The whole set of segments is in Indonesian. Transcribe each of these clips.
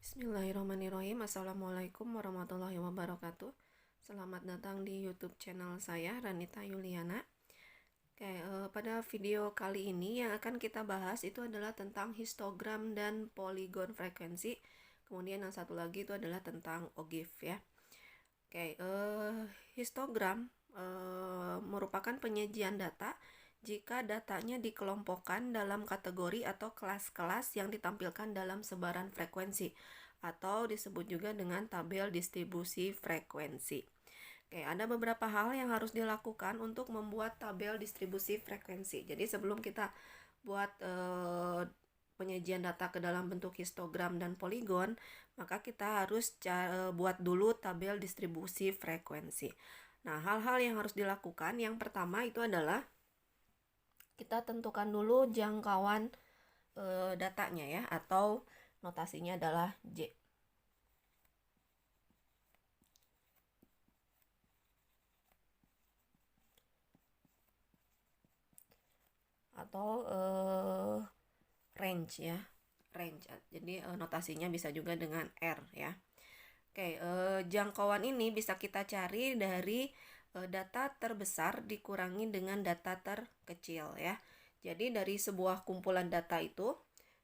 Bismillahirrahmanirrahim. Assalamualaikum warahmatullahi wabarakatuh. Selamat datang di YouTube channel saya, Ranita Yuliana. Pada video kali ini yang akan kita bahas itu adalah tentang histogram dan poligon frekuensi. Kemudian yang satu lagi itu adalah tentang OGIF ya. Histogram merupakan penyajian data jika datanya dikelompokkan dalam kategori atau kelas-kelas yang ditampilkan dalam sebaran frekuensi atau disebut juga dengan tabel distribusi frekuensi. Ada beberapa hal yang harus dilakukan untuk membuat tabel distribusi frekuensi. Jadi sebelum kita buat penyajian data ke dalam bentuk histogram dan poligon, maka kita harus buat dulu tabel distribusi frekuensi. Nah, hal-hal yang harus dilakukan, yang pertama itu adalah kita tentukan dulu jangkauan datanya ya, atau notasinya adalah J. Atau range ya, range. Jadi notasinya bisa juga dengan R ya. Jangkauan ini bisa kita cari dari data terbesar dikurangi dengan data terkecil ya. Jadi dari sebuah kumpulan data itu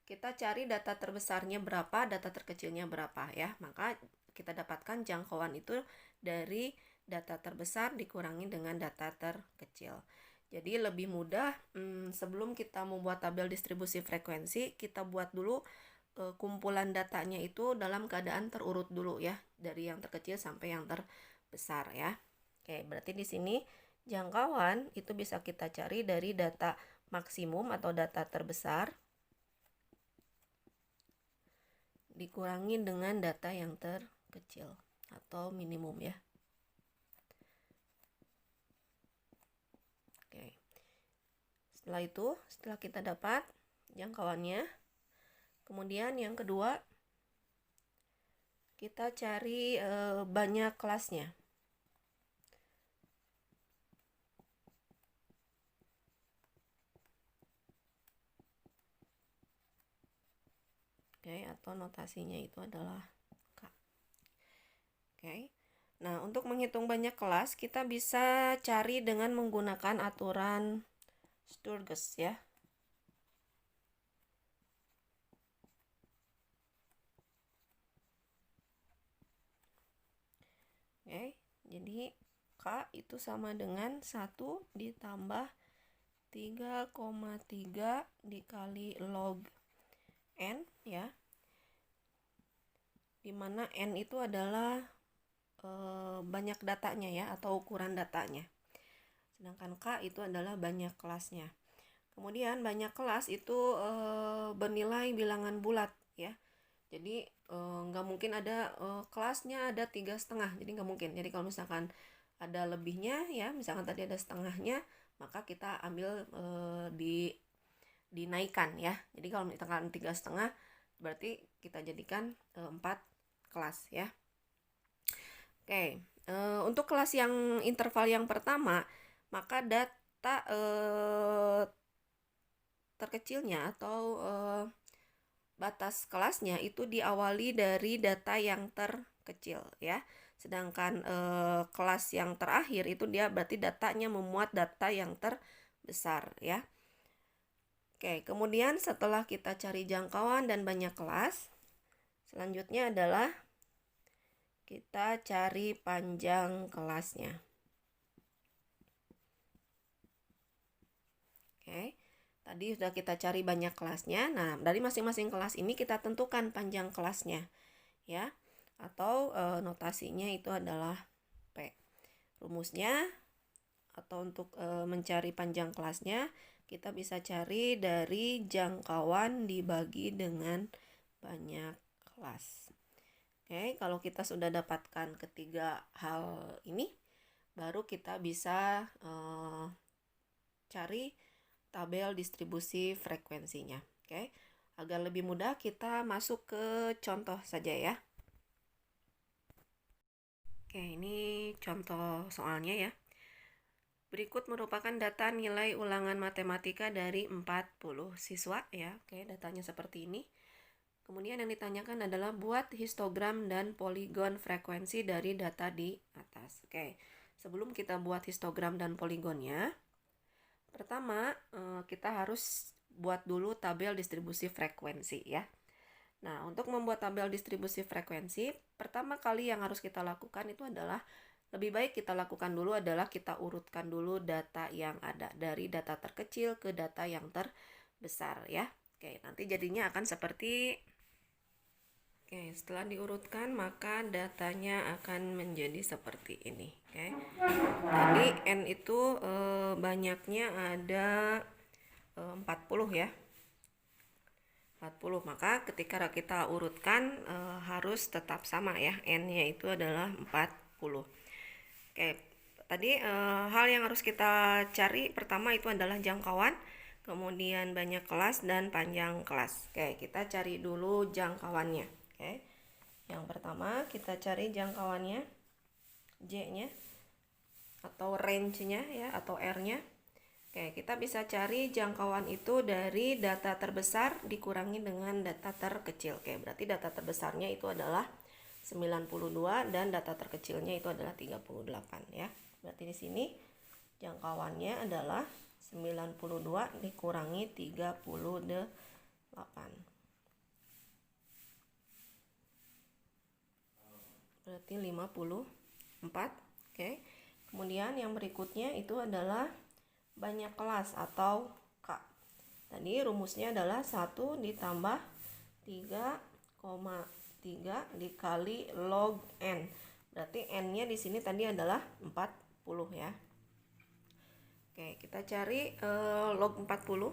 kita cari data terbesarnya berapa, data terkecilnya berapa ya. Maka kita dapatkan jangkauan itu dari data terbesar dikurangi dengan data terkecil. Jadi lebih mudah, sebelum kita membuat tabel distribusi frekuensi, kita buat dulu kumpulan datanya itu dalam keadaan terurut dulu ya, dari yang terkecil sampai yang terbesar ya. Berarti di sini jangkauan itu bisa kita cari dari data maksimum atau data terbesar dikurangi dengan data yang terkecil atau minimum ya. Setelah itu, setelah kita dapat jangkauannya, kemudian yang kedua kita cari banyak kelasnya. Atau notasinya itu adalah K. Nah, untuk menghitung banyak kelas kita bisa cari dengan menggunakan aturan Sturges ya. Jadi K itu sama dengan 1 ditambah 3,3 dikali log N ya. Dimana N itu adalah banyak datanya ya, atau ukuran datanya. Sedangkan K itu adalah banyak kelasnya. Kemudian banyak kelas itu bernilai bilangan bulat ya. Jadi nggak mungkin ada kelasnya ada 3,5, jadi nggak mungkin. Jadi kalau misalkan ada lebihnya ya, misalkan tadi ada setengahnya, maka kita ambil dinaikkan ya. Jadi kalau misalkan 3,5 berarti kita jadikan 4 kelas ya. Untuk kelas yang interval yang pertama, maka data terkecilnya atau batas kelasnya itu diawali dari data yang terkecil ya. Sedangkan kelas yang terakhir itu dia berarti datanya memuat data yang terbesar ya. Kemudian setelah kita cari jangkauan dan banyak kelas, selanjutnya adalah kita cari panjang kelasnya. Tadi sudah kita cari banyak kelasnya. Nah, dari masing-masing kelas ini kita tentukan panjang kelasnya ya. Atau notasinya itu adalah P. Rumusnya atau untuk mencari panjang kelasnya kita bisa cari dari jangkauan dibagi dengan banyak kelas. Kalau kita sudah dapatkan ketiga hal ini, baru kita bisa cari tabel distribusi frekuensinya. Agar lebih mudah kita masuk ke contoh saja ya. Ini contoh soalnya ya. Berikut merupakan data nilai ulangan matematika dari 40 siswa ya. Datanya seperti ini. Kemudian yang ditanyakan adalah buat histogram dan poligon frekuensi dari data di atas. Oke, sebelum kita buat histogram dan poligonnya, pertama kita harus buat dulu tabel distribusi frekuensi ya. Nah, untuk membuat tabel distribusi frekuensi, pertama kali yang harus kita lakukan itu adalah lebih baik kita lakukan dulu adalah kita urutkan dulu data yang ada dari data terkecil ke data yang terbesar ya. Oke, nanti jadinya akan seperti setelah diurutkan maka datanya akan menjadi seperti ini. Tadi N itu banyaknya ada 40 ya. 40, maka ketika kita urutkan harus tetap sama ya, N-nya itu adalah 40. Tadi hal yang harus kita cari pertama itu adalah jangkauan, kemudian banyak kelas dan panjang kelas. Kita cari dulu jangkauannya. Yang pertama kita cari jangkauannya, J-nya atau range-nya ya, atau R-nya. Kita bisa cari jangkauan itu dari data terbesar dikurangi dengan data terkecil. Berarti data terbesarnya itu adalah 92 dan data terkecilnya itu adalah 38 ya. Berarti di sini jangkauannya adalah 92 dikurangi 38. Berarti 54. Kemudian yang berikutnya itu adalah banyak kelas atau K. Tadi rumusnya adalah 1 ditambah 3,3 dikali log N. Berarti N-nya di sini tadi adalah 40 ya. Kita cari log 40.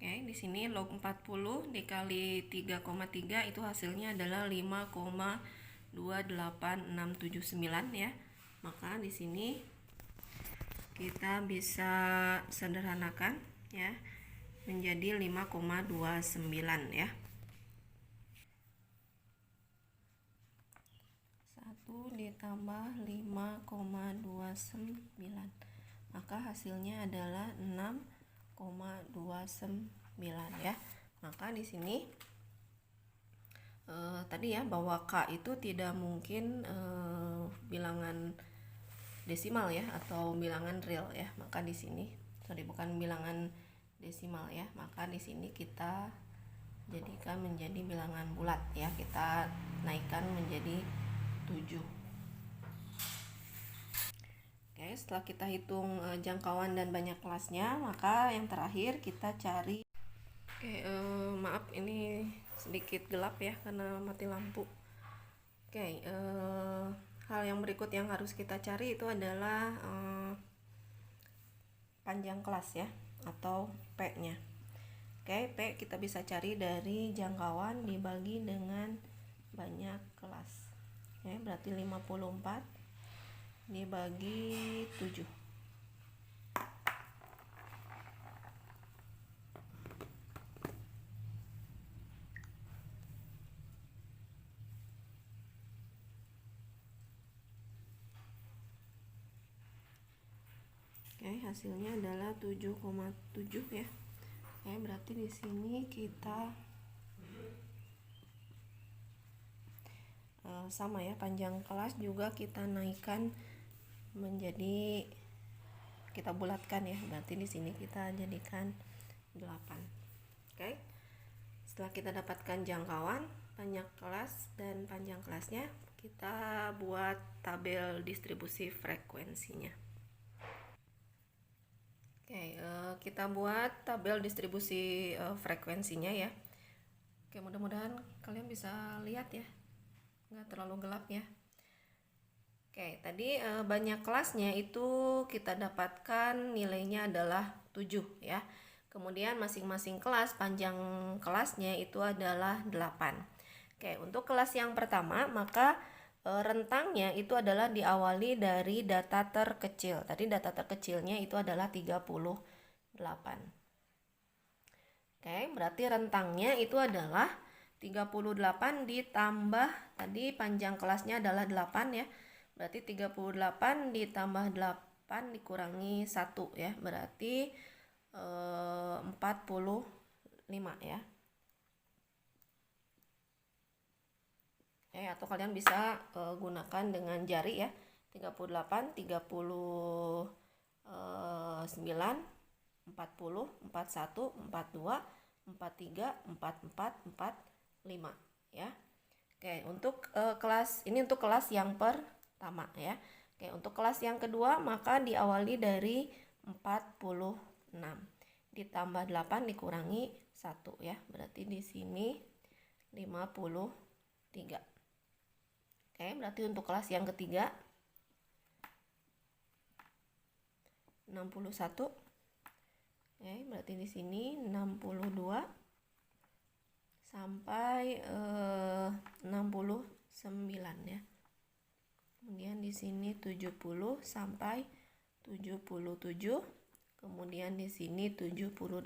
Di sini log 40 dikali 3,3 itu hasilnya adalah 5,28679 ya. Maka di sini kita bisa sederhanakan ya menjadi 5,29 ya. 1 ditambah 5,29. Maka hasilnya adalah 6,29 ya. Maka di sini tadi ya bahwa K itu tidak mungkin bilangan desimal ya atau bilangan real ya. Maka di sini bukan bilangan desimal ya. Maka di sini kita jadikan menjadi bilangan bulat ya. Kita naikkan menjadi 7. Setelah kita hitung jangkauan dan banyak kelasnya, maka yang terakhir kita cari. Maaf ini sedikit gelap ya karena mati lampu. Hal yang berikut yang harus kita cari itu adalah panjang kelas ya atau P-nya. P kita bisa cari dari jangkauan dibagi dengan banyak kelas. Berarti 54 dibagi 7. Hasilnya adalah 7,7 ya. Berarti di sini kita sama ya, panjang kelas juga kita naikkan menjadi, kita bulatkan ya. Berarti di sini kita jadikan 8. Setelah kita dapatkan jangkauan, banyak kelas dan panjang kelasnya, kita buat tabel distribusi frekuensinya. Kita buat tabel distribusi frekuensinya ya. Mudah-mudahan kalian bisa lihat ya, nggak terlalu gelap ya. Tadi banyak kelasnya itu kita dapatkan nilainya adalah 7 ya. Kemudian masing-masing kelas panjang kelasnya itu adalah 8. Untuk kelas yang pertama maka rentangnya itu adalah diawali dari data terkecil. Tadi data terkecilnya itu adalah 38. Berarti rentangnya itu adalah 38 ditambah tadi panjang kelasnya adalah 8 ya. Berarti 38 ditambah 8 dikurangi 1 ya. Berarti 45 ya. Atau kalian bisa gunakan dengan jari ya. 38, 39, 40, 41, 42, 43, 44, 45 ya. Oke, untuk kelas ini untuk kelas yang pertama ya. Oke, untuk kelas yang kedua maka diawali dari 46 ditambah 8 dikurangi 1 ya. Berarti di sini 53. Oke, berarti untuk kelas yang ketiga 61. Oke, berarti di sini 62 sampai 69 ya. Kemudian di sini 70 sampai 77. Kemudian di sini 78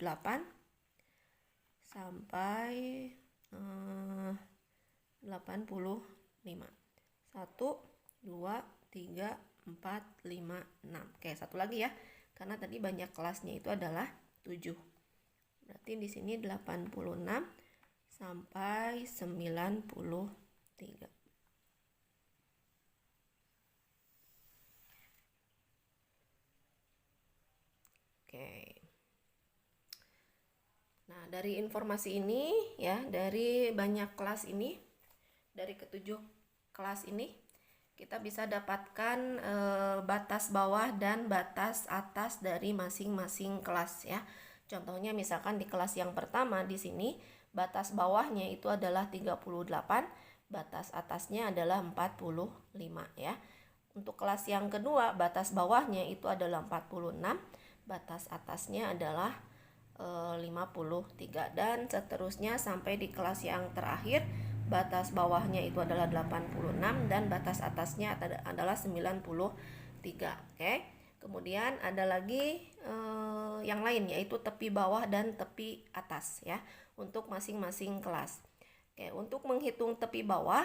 sampai 85. 1, 2, 3, 4, 5, 6. Oke, satu lagi ya. Karena tadi banyak kelasnya itu adalah 7. Berarti di sini 86 sampai 93. Oke. Nah, dari informasi ini ya, dari banyak kelas ini, dari ketujuh kelas ini, kita bisa dapatkan batas bawah dan batas atas dari masing-masing kelas ya. Contohnya misalkan di kelas yang pertama di sini batas bawahnya itu adalah 38, batas atasnya adalah 45 ya. Untuk kelas yang kedua batas bawahnya itu adalah 46, batas atasnya adalah 53 dan seterusnya sampai di kelas yang terakhir batas bawahnya itu adalah 86 dan batas atasnya adalah 93. Oke. Kemudian ada lagi yang lain yaitu tepi bawah dan tepi atas ya untuk masing-masing kelas. Oke, untuk menghitung tepi bawah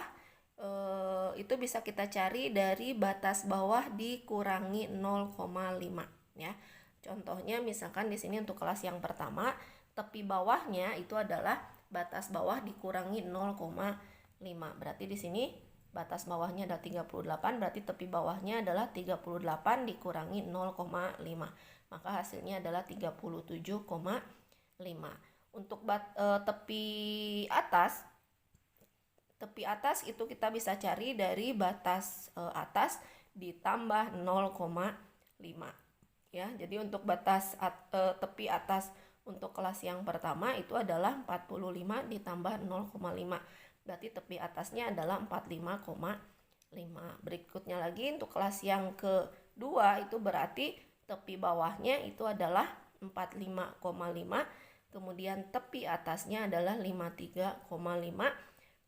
itu bisa kita cari dari batas bawah dikurangi 0,5 ya. Contohnya misalkan di sini untuk kelas yang pertama, tepi bawahnya itu adalah batas bawah dikurangi 0,5. Berarti di sini batas bawahnya adalah 38, berarti tepi bawahnya adalah 38 dikurangi 0,5. Maka hasilnya adalah 37,5. Untuk tepi atas itu kita bisa cari dari batas atas ditambah 0,5. Ya, jadi untuk batas tepi atas untuk kelas yang pertama itu adalah 45 ditambah 0,5. Berarti tepi atasnya adalah 45,5. Berikutnya lagi untuk kelas yang kedua itu berarti tepi bawahnya itu adalah 45,5. Kemudian tepi atasnya adalah 53,5.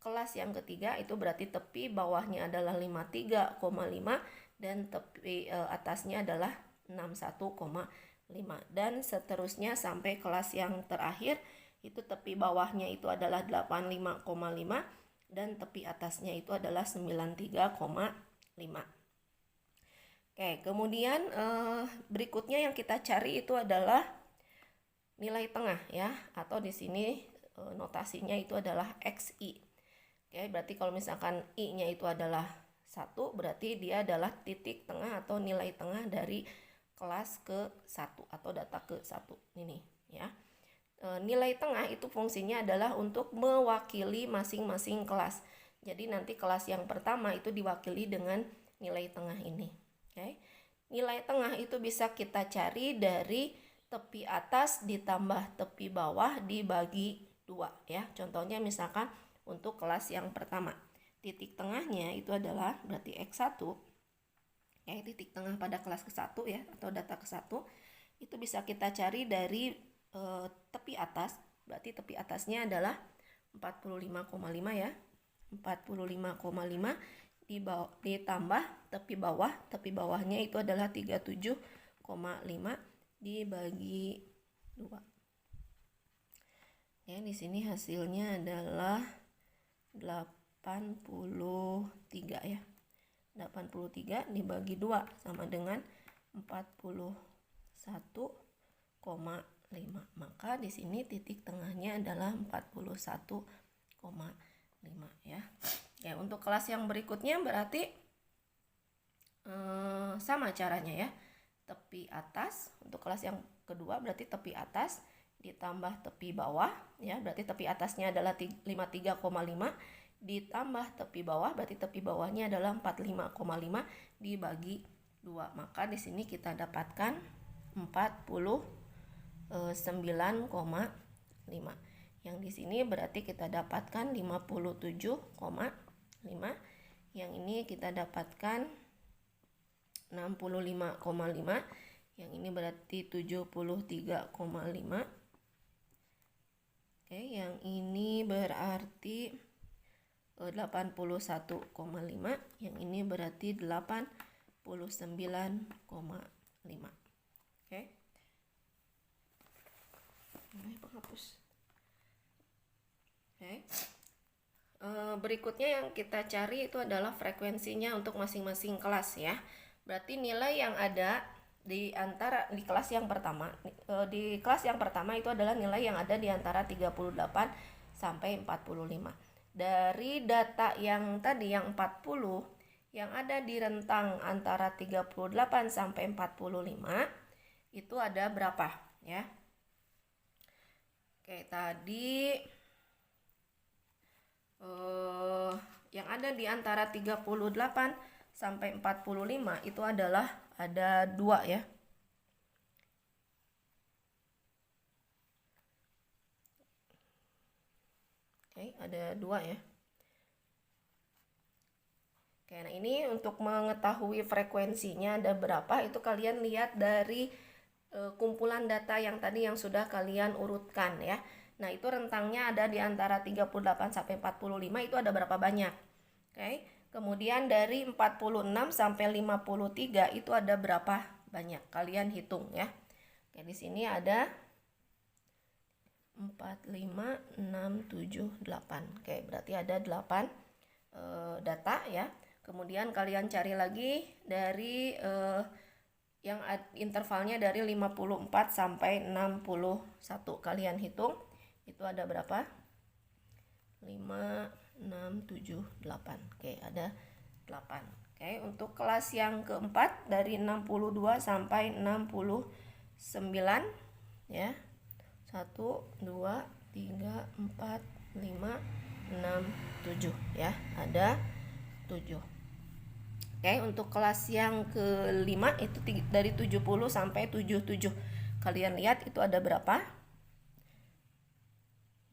Kelas yang ketiga itu berarti tepi bawahnya adalah 53,5 dan tepi atasnya adalah 61,5 dan seterusnya sampai kelas yang terakhir itu tepi bawahnya itu adalah 85,5 dan tepi atasnya itu adalah 93,5. Oke, kemudian berikutnya yang kita cari itu adalah nilai tengah ya, atau di sini notasinya itu adalah XI. Oke, berarti kalau misalkan I-nya itu adalah 1, berarti dia adalah titik tengah atau nilai tengah dari kelas ke-1 atau data ke-1 ini ya. Nilai tengah itu fungsinya adalah untuk mewakili masing-masing kelas. Jadi nanti kelas yang pertama itu diwakili dengan nilai tengah ini. Oke. Nilai tengah itu bisa kita cari dari tepi atas ditambah tepi bawah dibagi 2 ya. Contohnya misalkan untuk kelas yang pertama, titik tengahnya itu adalah berarti X1. Ya, titik tengah pada kelas ke-1 ya atau data ke-1 itu bisa kita cari dari tepi atas. Berarti tepi atasnya adalah 45,5 ya. 45,5 ditambah tepi bawah. Tepi bawahnya itu adalah 37,5 dibagi 2. Ya, di sini hasilnya adalah 83 ya. 83 dibagi 2 sama dengan 41,5. Maka di sini titik tengahnya adalah 41,5 ya. Ya, untuk kelas yang berikutnya berarti sama caranya ya. Tepi atas, untuk kelas yang kedua berarti tepi atas ditambah tepi bawah ya, berarti tepi atasnya adalah 53,5 ditambah tepi bawah, berarti tepi bawahnya adalah 45,5 dibagi 2. Maka di sini kita dapatkan 49,5. Yang di sini berarti kita dapatkan 57,5. Yang ini kita dapatkan 65,5. Yang ini berarti 73,5. Oke, yang ini berarti 81,5. Yang ini berarti 89,5. Oke. Ini penghapus. Oke. Berikutnya yang kita cari itu adalah frekuensinya untuk masing-masing kelas ya. Berarti nilai yang ada di kelas yang pertama, di kelas yang pertama itu adalah nilai yang ada di antara 38 sampai 45. Dari data yang tadi yang 40, yang ada di rentang antara 38 sampai 45 itu ada berapa ya? Oke, tadi yang ada di antara 38 sampai 45 itu adalah ada 2 ya. Oke, ada 2 ya. Oke, nah ini untuk mengetahui frekuensinya ada berapa, itu kalian lihat dari kumpulan data yang tadi yang sudah kalian urutkan ya. Nah, itu rentangnya ada di antara 38 sampai 45 itu ada berapa banyak. Oke. Kemudian dari 46 sampai 53 itu ada berapa banyak? Kalian hitung ya. Oke, di sini ada 4, 5, 6, 7, 8. Oke, berarti ada 8 data ya. Kemudian kalian cari lagi dari yang intervalnya dari 54 sampai 61. Kalian hitung itu ada berapa? 5, 6, 7, 8. Oke, ada 8. Oke, untuk kelas yang keempat dari 62 sampai 69 ya. 1, 2, 3, 4, 5, 6, 7 ya. Ada 7. Oke, untuk kelas yang kelima itu dari 70 sampai 77. Kalian lihat itu ada berapa?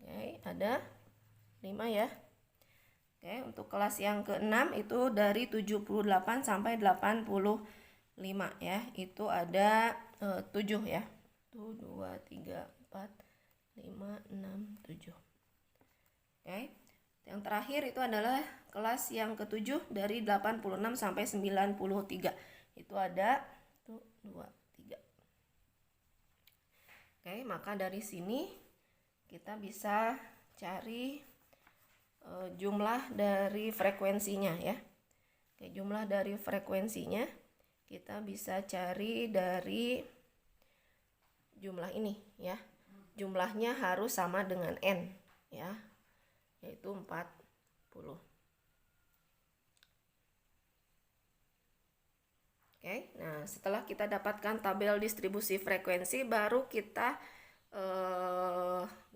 Oke, ada 5 ya. Oke, untuk kelas yang ke-6 itu dari 78 sampai 85 ya. Itu ada 7 ya. 1, 2, 3, 4, 5, 6, 7. Oke. Yang terakhir itu adalah kelas yang ke-7 dari 86 sampai 93. Itu ada 1, 2, 3. Oke, maka dari sini kita bisa cari jumlah dari frekuensinya ya. Oke, jumlah dari frekuensinya kita bisa cari dari jumlah ini ya. Jumlahnya harus sama dengan N ya, yaitu 40. Oke, nah setelah kita dapatkan tabel distribusi frekuensi, baru kita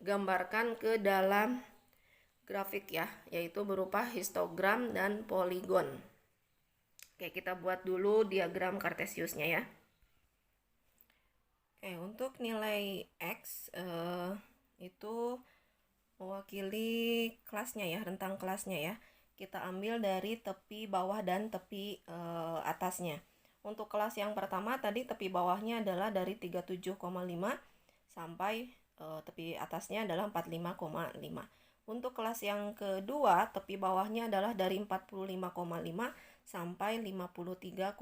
gambarkan ke dalam grafik ya, yaitu berupa histogram dan poligon. Oke, kita buat dulu diagram kartesiusnya ya. Oke, untuk nilai X itu mewakili kelasnya ya, rentang kelasnya ya. Kita ambil dari tepi bawah dan tepi atasnya. Untuk kelas yang pertama tadi tepi bawahnya adalah dari 37,5 sampai tepi atasnya adalah 45,5. Untuk kelas yang kedua, tepi bawahnya adalah dari 45,5 sampai 53,5.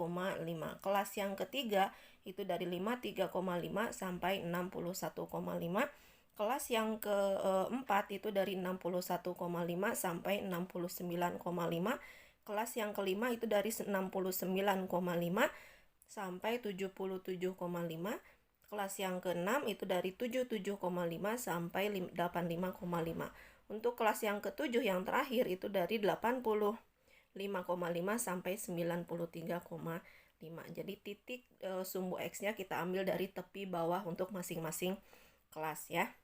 Kelas yang ketiga itu dari 53,5 sampai 61,5. Kelas yang keempat itu dari 61,5 sampai 69,5. Kelas yang kelima itu dari 69,5 sampai 77,5. Kelas yang keenam itu dari 77,5 sampai 85,5. Untuk kelas yang ketujuh yang terakhir itu dari 85 5,5 sampai 93,5. Jadi titik sumbu X-nya kita ambil dari tepi bawah untuk masing-masing kelas ya.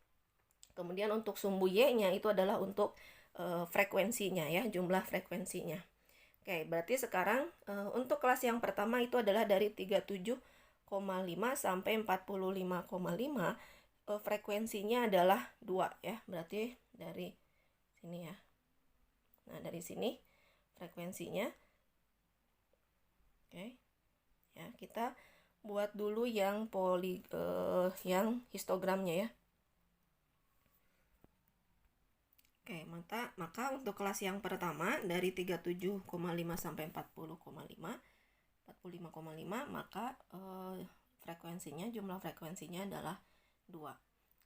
Kemudian untuk sumbu Y-nya itu adalah untuk frekuensinya ya, jumlah frekuensinya. Oke, berarti sekarang untuk kelas yang pertama itu adalah dari 37,5 sampai 45,5. Frekuensinya adalah 2 ya, berarti dari sini ya. Nah, dari sini frekuensinya. Oke. Ya, kita buat dulu yang yang histogramnya ya. Oke, maka untuk kelas yang pertama dari 37,5 sampai 45,5, maka frekuensinya, jumlah frekuensinya adalah 2.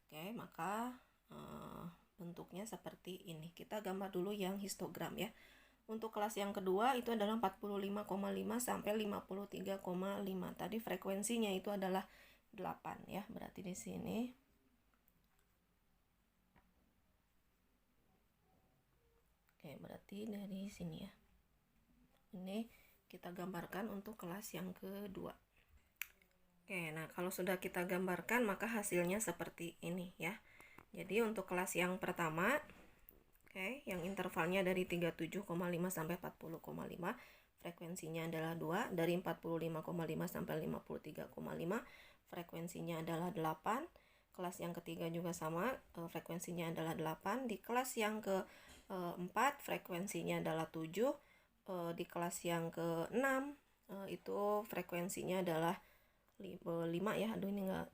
Oke, maka bentuknya seperti ini. Kita gambar dulu yang histogram ya. Untuk kelas yang kedua itu adalah 45,5 sampai 53,5. Tadi frekuensinya itu adalah 8 ya. Berarti di sini oke, berarti dari sini ya. Ini kita gambarkan untuk kelas yang kedua. Oke, nah kalau sudah kita gambarkan maka hasilnya seperti ini ya. Jadi untuk kelas yang pertama, oke, yang intervalnya dari 37,5 sampai 40,5, frekuensinya adalah 2. Dari 45,5 sampai 53,5, frekuensinya adalah 8. Kelas yang ketiga juga sama, frekuensinya adalah 8. Di kelas yang keempat, frekuensinya adalah 7. Di kelas yang ke-6, itu frekuensinya adalah 5 ya. Aduh, ini enggak.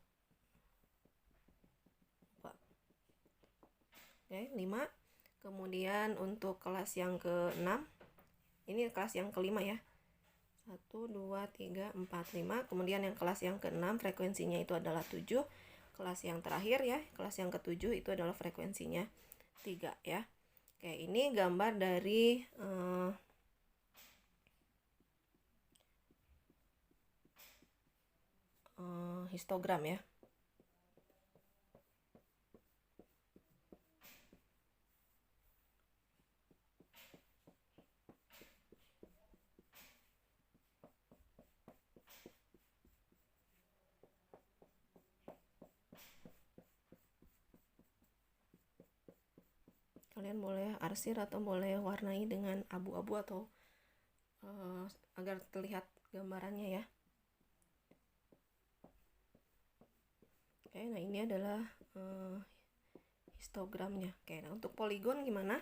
Oke, 5. Kemudian untuk kelas yang ke-6, ini kelas yang kelima ya. 1, 2, 3, 4, 5. Kemudian yang kelas yang ke-6 frekuensinya itu adalah 7. Kelas yang terakhir ya, kelas yang ke-7 itu adalah frekuensinya 3 ya. Oke, ini gambar dari histogram ya. Kalian boleh arsir atau boleh warnai dengan abu-abu atau agar terlihat gambarannya ya. Oke, nah ini adalah histogramnya. Oke, nah untuk poligon gimana?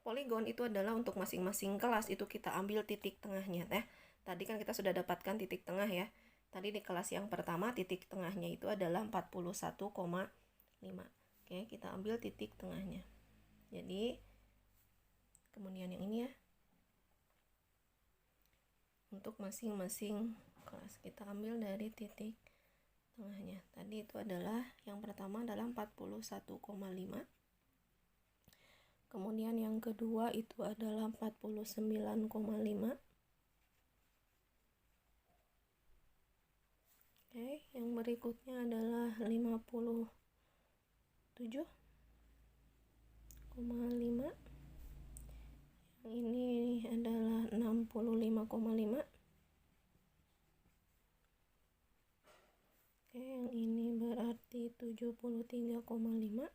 Poligon itu adalah untuk masing-masing kelas itu kita ambil titik tengahnya ya. Tadi kan kita sudah dapatkan titik tengah ya. Tadi di kelas yang pertama titik tengahnya itu adalah 41,5. Oke, kita ambil titik tengahnya. Jadi kemudian yang ini ya. Untuk masing-masing kelas kita ambil dari titik tengahnya. Tadi itu adalah yang pertama adalah 41,5. Kemudian yang kedua itu adalah 49,5. Oke, yang berikutnya adalah 57,5. Yang ini adalah 65,5. Oke, yang ini berarti 73,5.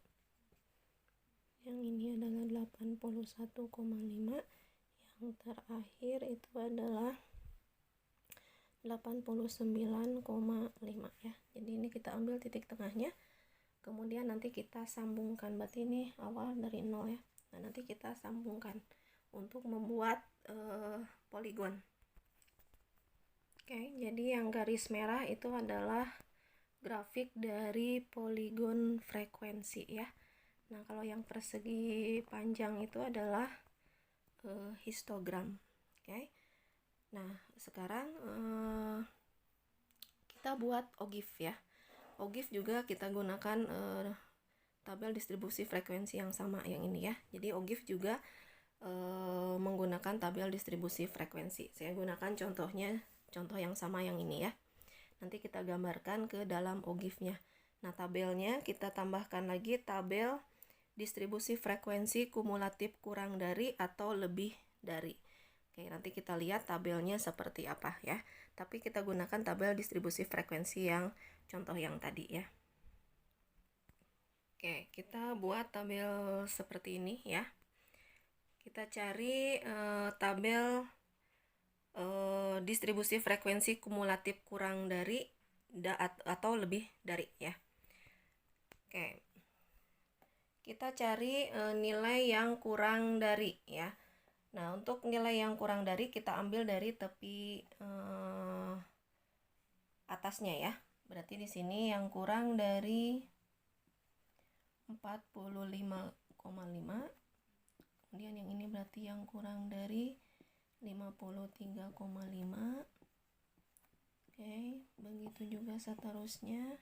Yang ini adalah 81,5. Yang terakhir itu adalah 89,5 ya. Jadi ini kita ambil titik tengahnya. Kemudian nanti kita sambungkan, berarti ini awal dari 0 ya. Nah, nanti kita sambungkan untuk membuat poligon. Oke, jadi yang garis merah itu adalah grafik dari poligon frekuensi ya. Nah, kalau yang persegi panjang itu adalah histogram. Oke. Nah, sekarang kita buat OGIF ya. OGIF juga kita gunakan tabel distribusi frekuensi yang sama yang ini ya. Jadi OGIF juga menggunakan tabel distribusi frekuensi. Saya gunakan contoh yang sama yang ini ya. Nanti kita gambarkan ke dalam OGIF-nya. Nah, tabelnya kita tambahkan lagi tabel distribusi frekuensi kumulatif kurang dari atau lebih dari. Oke, nanti kita lihat tabelnya seperti apa ya. Tapi kita gunakan tabel distribusi frekuensi yang contoh yang tadi ya. Oke, kita buat tabel seperti ini ya. Kita cari tabel distribusi frekuensi kumulatif kurang dari atau lebih dari ya. Oke, kita cari nilai yang kurang dari ya. Nah, untuk nilai yang kurang dari kita ambil dari tepi atasnya ya. Berarti di sini yang kurang dari 45,5. Kemudian yang ini berarti yang kurang dari 53,5. Oke, begitu juga seterusnya.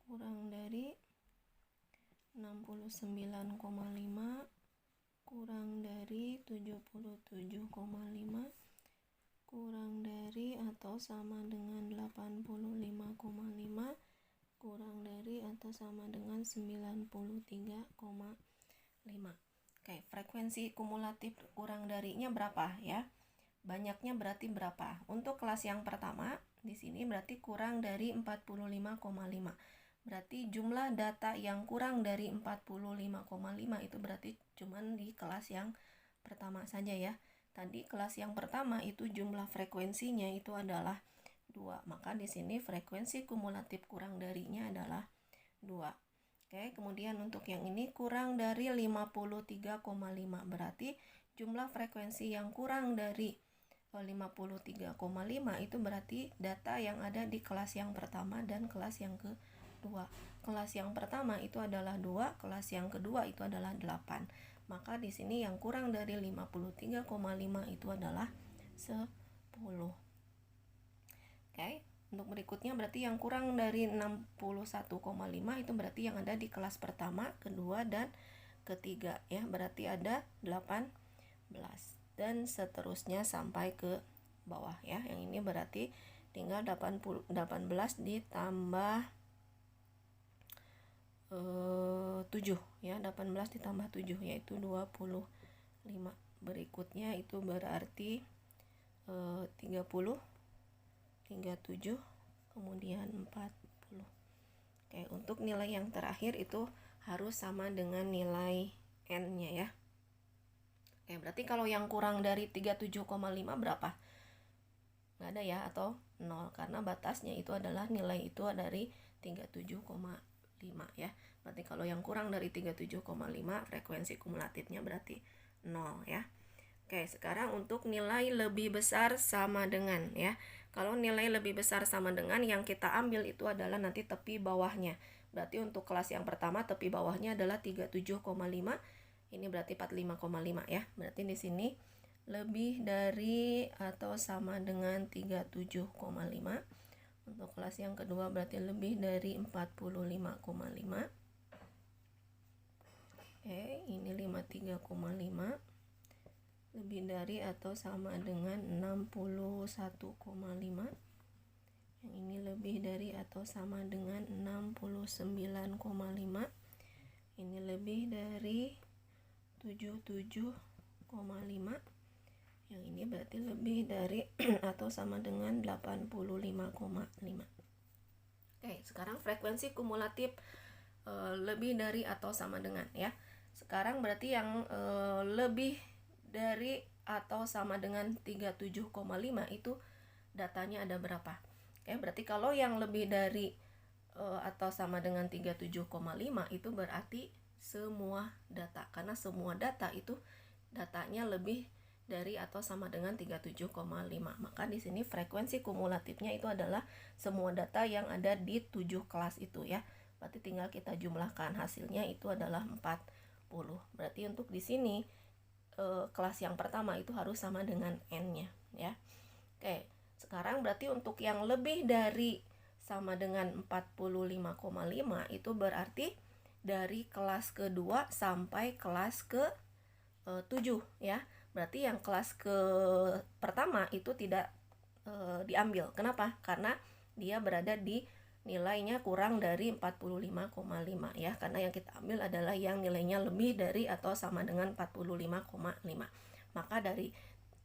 Kurang dari 69,5, kurang dari 77,5, kurang dari atau sama dengan 85,5, kurang dari atau sama dengan 93,5. Oke, frekuensi kumulatif kurang darinya berapa ya? Banyaknya berarti berapa? Untuk kelas yang pertama, di sini berarti kurang dari 45,5. Berarti jumlah data yang kurang dari 45,5 itu berarti cuman di kelas yang pertama saja ya. Tadi kelas yang pertama itu jumlah frekuensinya itu adalah 2. Maka di sini frekuensi kumulatif kurang darinya adalah 2. Oke, kemudian untuk yang ini kurang dari 53,5. Berarti jumlah frekuensi yang kurang dari 53,5 itu berarti data yang ada di kelas yang pertama dan kelas yang kedua. Kelas yang pertama itu adalah 2, kelas yang kedua itu adalah 8. Maka di sini yang kurang dari 53,5 itu adalah 10. Oke, untuk berikutnya berarti yang kurang dari 61,5 itu berarti yang ada di kelas pertama, kedua, dan ketiga ya. Berarti ada 18 dan seterusnya sampai ke bawah ya. Yang ini berarti tinggal 18 ditambah 7 ya, 18 ditambah 7 yaitu 25. Berikutnya itu berarti 30, 37, kemudian 40. Oke, untuk nilai yang terakhir itu harus sama dengan nilai n-nya ya. Oke, berarti kalau yang kurang dari 37,5 berapa? Nggak ada ya, atau 0, karena batasnya itu adalah nilai itu dari 37,5 ya. Berarti kalau yang kurang dari 37,5 frekuensi kumulatifnya berarti 0 ya. Oke, sekarang untuk nilai lebih besar sama dengan ya. Kalau nilai lebih besar sama dengan yang kita ambil itu adalah nanti tepi bawahnya. Berarti untuk kelas yang pertama tepi bawahnya adalah 37,5. Ini berarti 45,5 ya. Berarti di sini lebih dari atau sama dengan 37,5. Untuk kelas yang kedua berarti lebih dari 45,5. Oke, ini 53,5. Lebih dari atau sama dengan 61,5. Yang ini lebih dari atau sama dengan 69,5. Ini lebih dari 77,5. Yang ini berarti lebih dari atau sama dengan 85,5. Oke, sekarang frekuensi kumulatif lebih dari atau sama dengan ya. Sekarang berarti yang lebih dari atau sama dengan 37,5 itu datanya ada berapa? Oke, berarti kalau yang lebih dari atau sama dengan 37,5 itu berarti semua data, karena semua data itu datanya lebih dari atau sama dengan 37,5. Maka di sini frekuensi kumulatifnya itu adalah semua data yang ada di 7 kelas itu ya. Berarti tinggal kita jumlahkan, hasilnya itu adalah 40. Berarti untuk di sini kelas yang pertama itu harus sama dengan n-nya ya. Oke, sekarang berarti untuk yang lebih dari sama dengan 45,5 itu berarti dari kelas kedua sampai kelas ke 7 ya. Berarti yang kelas ke pertama itu tidak diambil. Kenapa? Karena dia berada di nilainya kurang dari 45,5 ya. Karena yang kita ambil adalah yang nilainya lebih dari atau sama dengan 45,5. Maka dari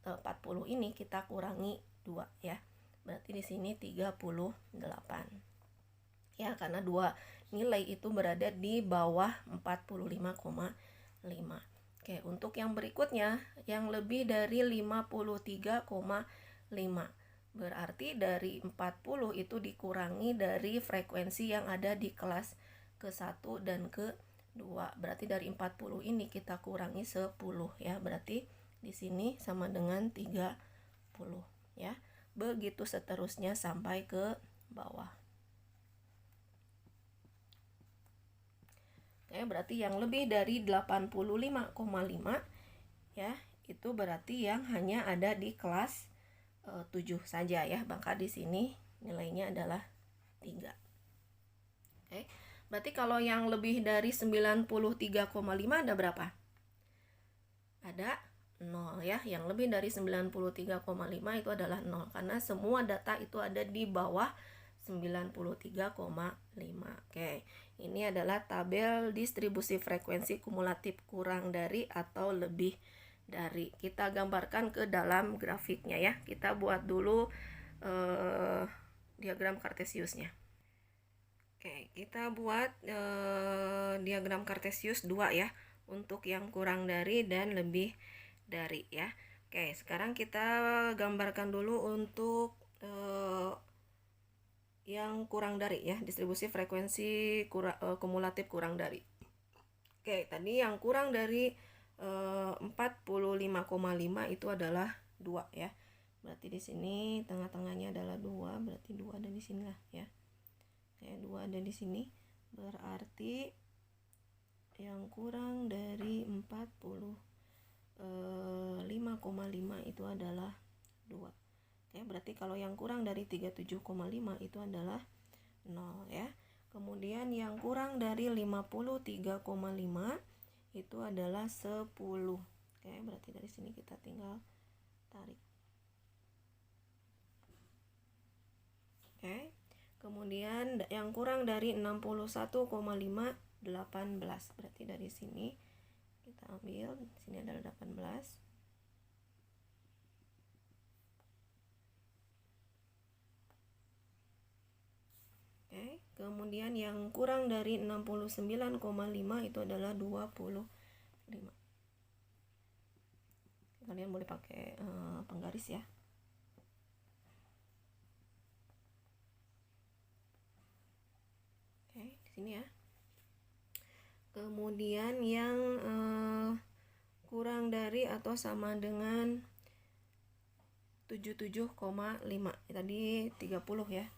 40 ini kita kurangi 2 ya. Berarti di sini 38. Ya, karena dua nilai itu berada di bawah 45,5. Oke, untuk yang berikutnya yang lebih dari 53,5. Berarti dari 40 itu dikurangi dari frekuensi yang ada di kelas ke-1 dan ke-2. Berarti dari 40 ini kita kurangi 10 ya. Berarti di sini sama dengan 30 ya. Begitu seterusnya sampai ke bawah. Oke, berarti yang lebih dari 85,5 ya, itu berarti yang hanya ada di kelas 7 saja ya. Maka di sini nilainya adalah 3. Oke. Berarti kalau yang lebih dari 93,5 ada berapa? Ada 0 ya. Yang lebih dari 93,5 itu adalah 0 karena semua data itu ada di bawah 93,5. Oke. Ini adalah tabel distribusi frekuensi kumulatif kurang dari atau lebih dari. Kita gambarkan ke dalam grafiknya ya. Kita buat dulu diagram kartesiusnya. Oke, kita buat diagram kartesius 2 ya, untuk yang kurang dari dan lebih dari ya. Oke, sekarang kita gambarkan dulu untuk yang kurang dari ya, distribusi frekuensi kumulatif kurang dari. Oke, tadi yang kurang dari 45,5 itu adalah 2 ya. Berarti di sini tengah-tengahnya adalah 2, berarti 2 ada di sini lah ya. Oke, 2 ada di sini. Berarti yang kurang dari 45,5 itu adalah 2. Oke, berarti kalau yang kurang dari 37,5 itu adalah 0 ya. Kemudian yang kurang dari 53,5 itu adalah 10. Oke, berarti dari sini kita tinggal tarik. Oke. Kemudian yang kurang dari 61,5 18. Berarti dari sini kita ambil, di sini adalah 18. Oke, kemudian yang kurang dari 69,5 itu adalah 25. Kalian boleh pakai penggaris ya. Oke, di sini ya. Kemudian yang kurang dari atau sama dengan 77,5. Tadi 30 ya.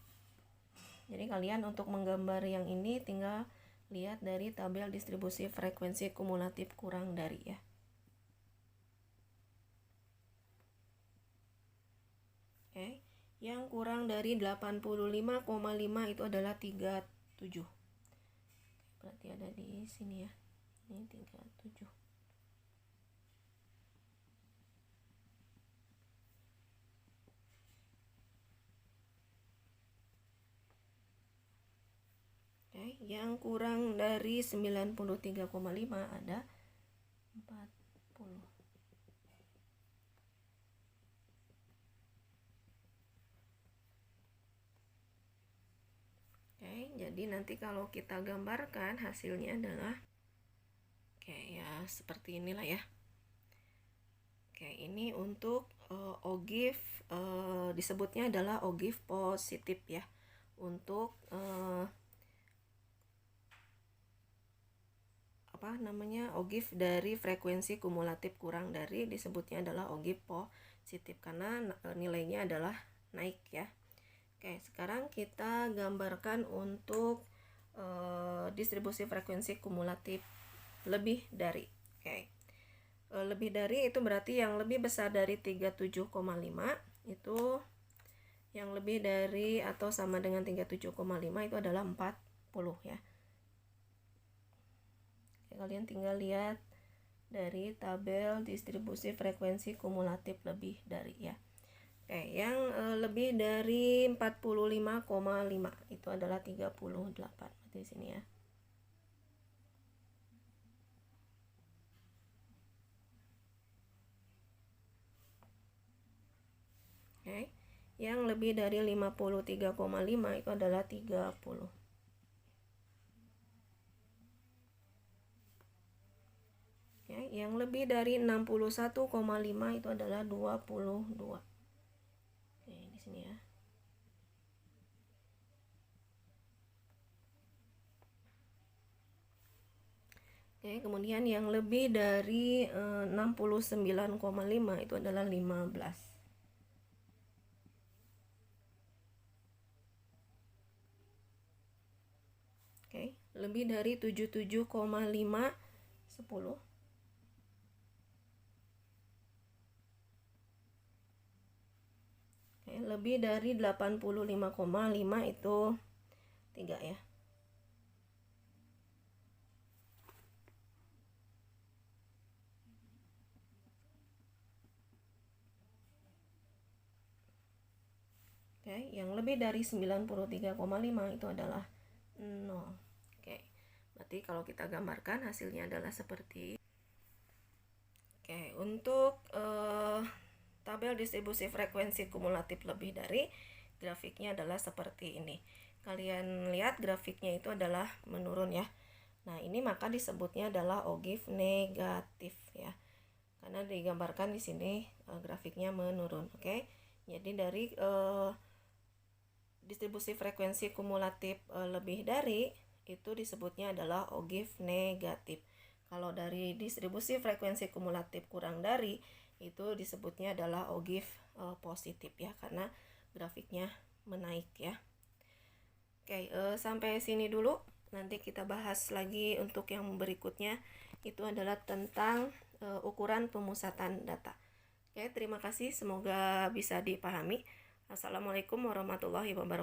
Jadi kalian untuk menggambar yang ini tinggal lihat dari tabel distribusi frekuensi kumulatif kurang dari ya. Oke, yang kurang dari 85,5 itu adalah 37. Berarti ada di sini ya. Ini 37. Oke, yang kurang dari 93,5 ada 40. Oke, jadi nanti kalau kita gambarkan hasilnya adalah ya seperti inilah ya. Oke, ini untuk OGIF disebutnya adalah OGIF positif ya. Untuk OGIF dari frekuensi kumulatif kurang dari disebutnya adalah OGIF positif karena nilainya adalah naik ya. Oke, sekarang kita gambarkan untuk distribusi frekuensi kumulatif lebih dari. Oke. Lebih dari itu berarti yang lebih besar dari 37,5 itu yang lebih dari atau sama dengan 37,5 itu adalah 40 ya. Oke, kalian tinggal lihat dari tabel distribusi frekuensi kumulatif lebih dari ya. Oke, yang lebih dari 45,5 itu adalah 38. Di sini ya. Yang lebih dari 53,5 itu adalah 30. Ya, yang lebih dari 61,5 itu adalah 22. Oke, di sini ya. Oke, kemudian yang lebih dari 69,5 itu adalah 15. Oke, lebih dari 77,5 10. Oke, lebih dari 85,5 itu 3 ya. Oke, yang lebih dari 93,5 itu adalah 0. Oke, berarti kalau kita gambarkan hasilnya adalah seperti. Oke, untuk tabel distribusi frekuensi kumulatif lebih dari, grafiknya adalah seperti ini. Kalian lihat grafiknya itu adalah menurun ya. Nah, ini maka disebutnya adalah ogive negatif ya. Karena digambarkan di sini grafiknya menurun, oke. Jadi dari distribusi frekuensi kumulatif lebih dari itu disebutnya adalah ogive negatif. Kalau dari distribusi frekuensi kumulatif kurang dari itu disebutnya adalah ogive positif ya, karena grafiknya menaik ya. Oke, sampai sini dulu. Nanti kita bahas lagi untuk yang berikutnya, itu adalah tentang ukuran pemusatan data. Oke, terima kasih. Semoga bisa dipahami. Assalamualaikum warahmatullahi wabarakatuh.